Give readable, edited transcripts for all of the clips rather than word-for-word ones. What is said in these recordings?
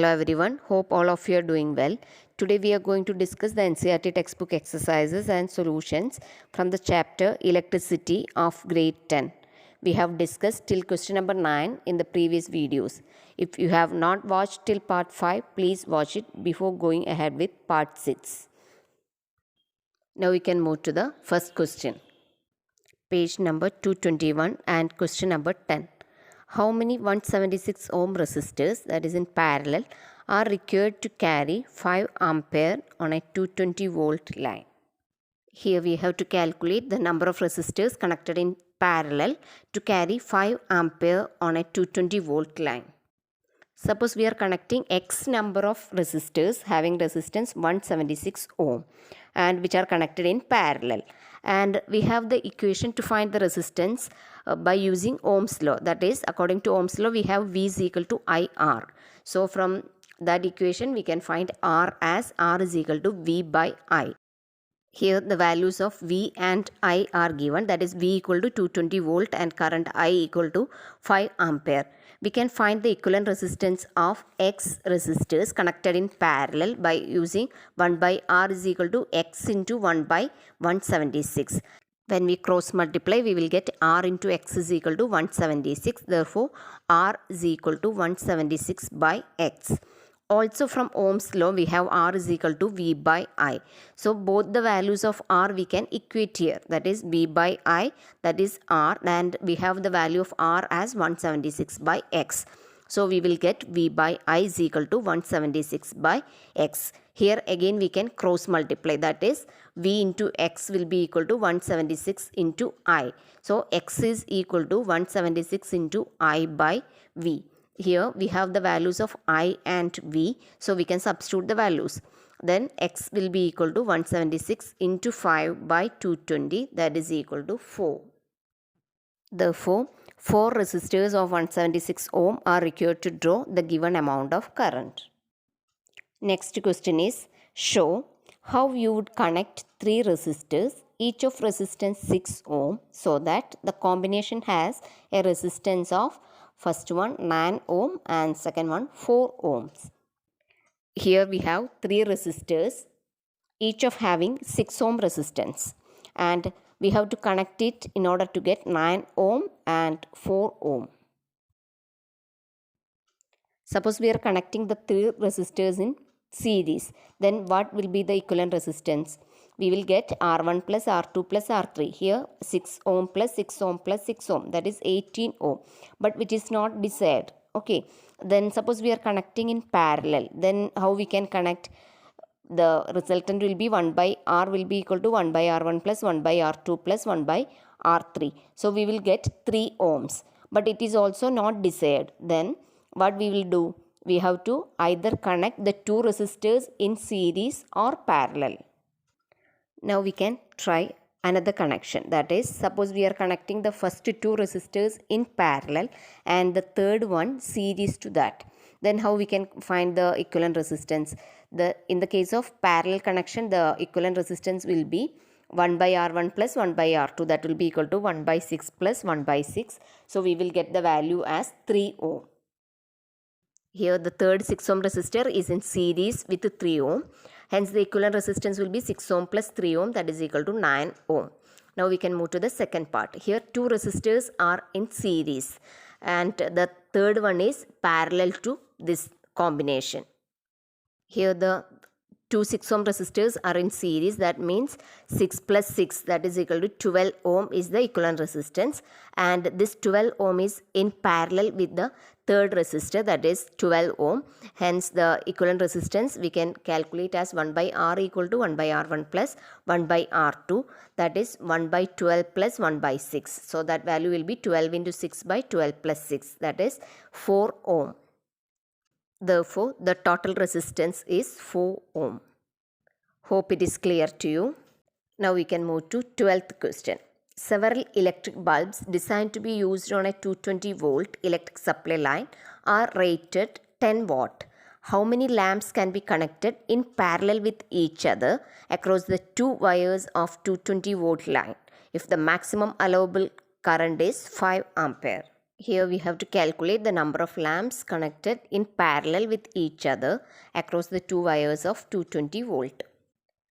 Hello everyone, hope all of you are doing well. Today we are going to discuss the NCERT textbook exercises and solutions from the chapter Electricity of Grade 10. We have discussed till question number 9 in the previous videos. If you have not watched till part 5, please watch it before going ahead with part 6. Now we can move to the first question. Page number 221 and question number 10. How many 176 ohm resistors, that is in parallel, are required to carry 5 ampere on a 220 volt line? Here we have to calculate the number of resistors connected in parallel to carry 5 ampere on a 220 volt line. Suppose we are connecting X number of resistors having resistance 176 ohm and which are connected in parallel. And we have the equation to find the resistance by using Ohm's law. That is, according to Ohm's law, we have V is equal to IR. So from that equation, we can find R as R is equal to V by I. Here the values of V and I are given, that is V equal to 220 volt and current I equal to 5 ampere. We can find the equivalent resistance of X resistors connected in parallel by using 1 by R is equal to X into 1 by 176. When we cross multiply, we will get R into X is equal to 176. Therefore, R is equal to 176 by X. Also from Ohm's law, we have R is equal to V by I. So both the values of R we can equate here. That is V by I, that is R, and we have the value of R as 176 by X. So we will get V by I is equal to 176 by X. Here again we can cross multiply, that is V into X will be equal to 176 into I. So X is equal to 176 into I by V. Here we have the values of I and V, so we can substitute the values. Then X will be equal to 176 into 5 by 220, that is equal to 4. Therefore, 4 resistors of 176 ohm are required to draw the given amount of current. Next question is, show how you would connect 3 resistors, each of resistance 6 ohm, so that the combination has a resistance of first one 9 ohm and second one 4 ohms. Here we have 3 resistors, each of having 6 ohm resistance, and we have to connect it in order to get 9 ohm and 4 ohm. Suppose we are connecting the 3 resistors in series, then what will be the equivalent resistance? We will get R1 plus R2 plus R3. Here 6 ohm plus 6 ohm plus 6 ohm, that is 18 ohm, but which is not desired. Okay, then suppose we are connecting in parallel, then how we can connect? The resultant will be 1 by R will be equal to 1 by R1 plus 1 by R2 plus 1 by R3. So we will get 3 ohms, but it is also not desired. Then what we will do? We have to either connect the 2 resistors in series or parallel. Now we can try another connection, that is, suppose we are connecting the first 2 resistors in parallel and the third one series to that. Then how we can find the equivalent resistance? In the case of parallel connection, the equivalent resistance will be 1 by R1 plus 1 by R2, that will be equal to 1 by 6 plus 1 by 6. So we will get the value as 3 ohm. Here the third 6 ohm resistor is in series with 3 ohm. Hence the equivalent resistance will be 6 ohm plus 3 ohm, that is equal to 9 ohm. Now we can move to the second part. Here 2 resistors are in series and the third one is parallel to this combination. Here the 2 6 ohm resistors are in series, that means 6 plus 6, that is equal to 12 ohm is the equivalent resistance, and this 12 ohm is in parallel with the third resistor, that is 12 ohm. Hence the equivalent resistance we can calculate as 1 by R equal to 1 by R1 plus 1 by R2, that is 1 by 12 plus 1 by 6. So that value will be 12 into 6 by 12 plus 6, that is 4 ohm. Therefore, the total resistance is 4 ohm. Hope it is clear to you. Now we can move to 12th question. Several electric bulbs designed to be used on a 220 volt electric supply line are rated 10 watt. How many lamps can be connected in parallel with each other across the 2 wires of 220 volt line if the maximum allowable current is 5 ampere? Here we have to calculate the number of lamps connected in parallel with each other across the two wires of 220 volt.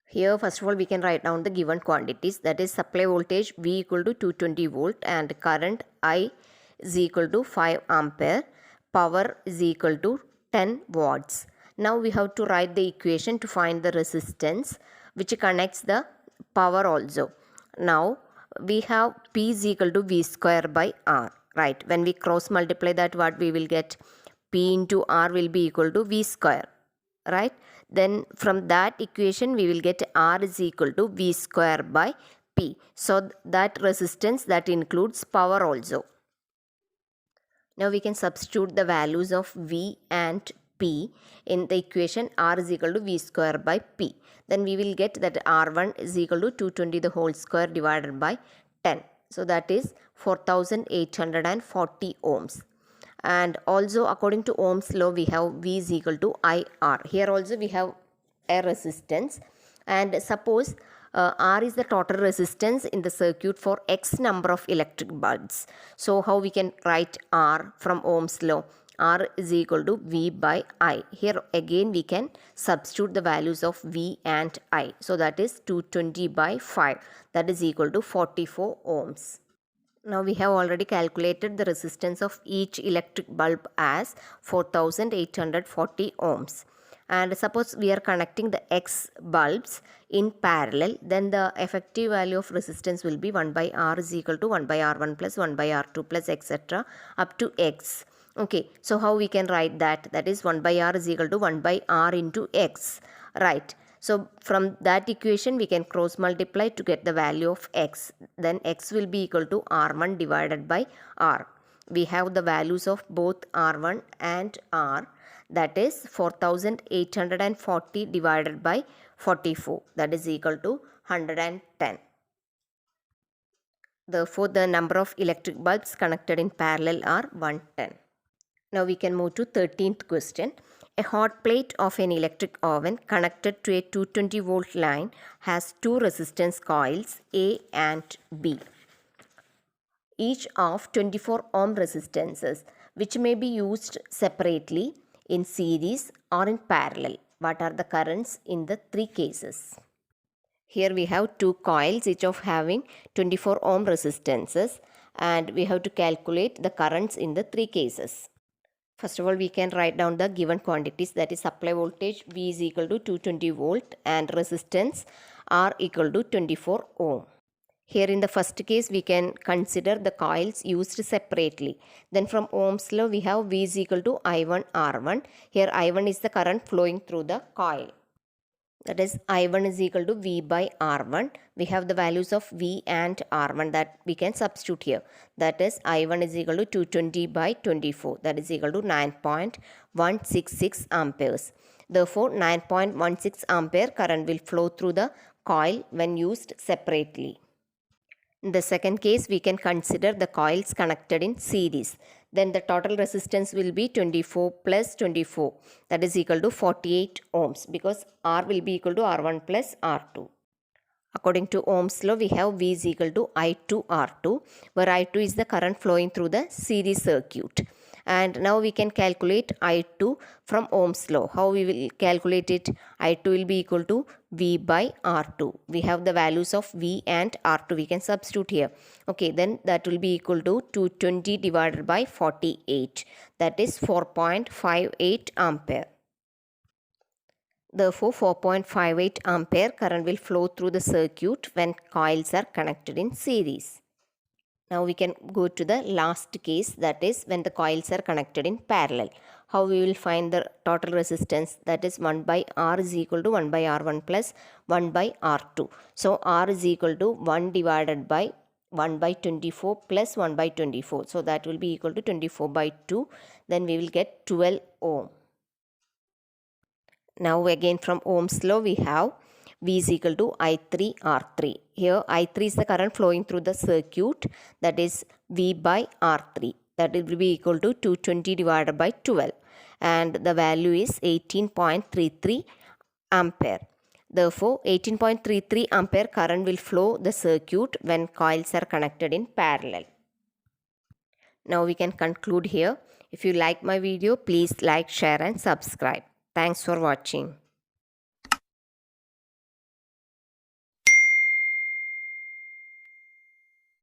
Here first of all we can write down the given quantities, that is supply voltage V equal to 220 volt and current I is equal to 5 ampere, power is equal to 10 watts. Now we have to write the equation to find the resistance which connects the power also. Now we have P is equal to V square by R, right? When we cross multiply that, what we will get? P into R will be equal to V square, right? Then from that equation we will get R is equal to V square by P. So that resistance, that includes power also. Now we can substitute the values of V and P in the equation R is equal to V square by P. Then we will get that R1 is equal to 220 the whole square divided by 10. So that is 4840 ohms. And also according to Ohm's law we have V is equal to IR. Here also we have a resistance, and suppose R is the total resistance in the circuit for X number of electric bulbs. So how we can write R from Ohm's law? R is equal to V by I. Here again we can substitute the values of V and I. So that is 220 by 5, that is equal to 44 ohms. Now we have already calculated the resistance of each electric bulb as 4840 ohms. And suppose we are connecting the X bulbs in parallel, then the effective value of resistance will be 1 by R is equal to 1 by R1 plus 1 by R2 plus etc. up to X. Okay, so how we can write that? That is 1 by R is equal to 1 by R into X, right? So from that equation we can cross multiply to get the value of X. Then X will be equal to R1 divided by R. We have the values of both R1 and R, that is 4840 divided by 44, that is equal to 110. Therefore the number of electric bulbs connected in parallel are 110. Now we can move to 13th question. A hot plate of an electric oven connected to a 220 volt line has two resistance coils A and B, each of 24 ohm resistances, which may be used separately, in series or in parallel. What are the currents in the three cases? Here we have two coils each of having 24 ohm resistances, and we have to calculate the currents in the three cases. First of all, we can write down the given quantities, that is supply voltage V is equal to 220 volt and resistance R equal to 24 ohm. Here in the first case we can consider the coils used separately. Then from Ohm's law we have V is equal to I1 R1. Here I1 is the current flowing through the coil. That is I1 is equal to V by R1. We have the values of V and R1 that we can substitute here. That is I1 is equal to 220 by 24. That is equal to 9.166 amperes. Therefore 9.16 ampere current will flow through the coil when used separately. In the second case we can consider the coils connected in series. Then the total resistance will be 24 plus 24, that is equal to 48 ohms, because R will be equal to R1 plus R2. According to Ohm's law we have V is equal to I2 R2, where I2 is the current flowing through the series circuit. And now we can calculate I2 from Ohm's law. How we will calculate it? I2 will be equal to V by R2. We have the values of V and R2. We can substitute here. Okay, then that will be equal to 220 divided by 48. That is 4.58 ampere. Therefore 4.58 ampere current will flow through the circuit when coils are connected in series. Now we can go to the last case, that is when the coils are connected in parallel. How we will find the total resistance? That is 1 by R is equal to 1 by R1 plus 1 by R2. So R is equal to 1 divided by 1 by 24 plus 1 by 24. So that will be equal to 24 by 2. Then we will get 12 ohm. Now again from Ohm's law we have V is equal to I3 R3. Here I3 is the current flowing through the circuit, that is V by R3. That will be equal to 220 divided by 12, and the value is 18.33 ampere. Therefore 18.33 ampere current will flow the circuit when coils are connected in parallel. Now we can conclude here. If you like my video, please like, share and subscribe. Thanks for watching.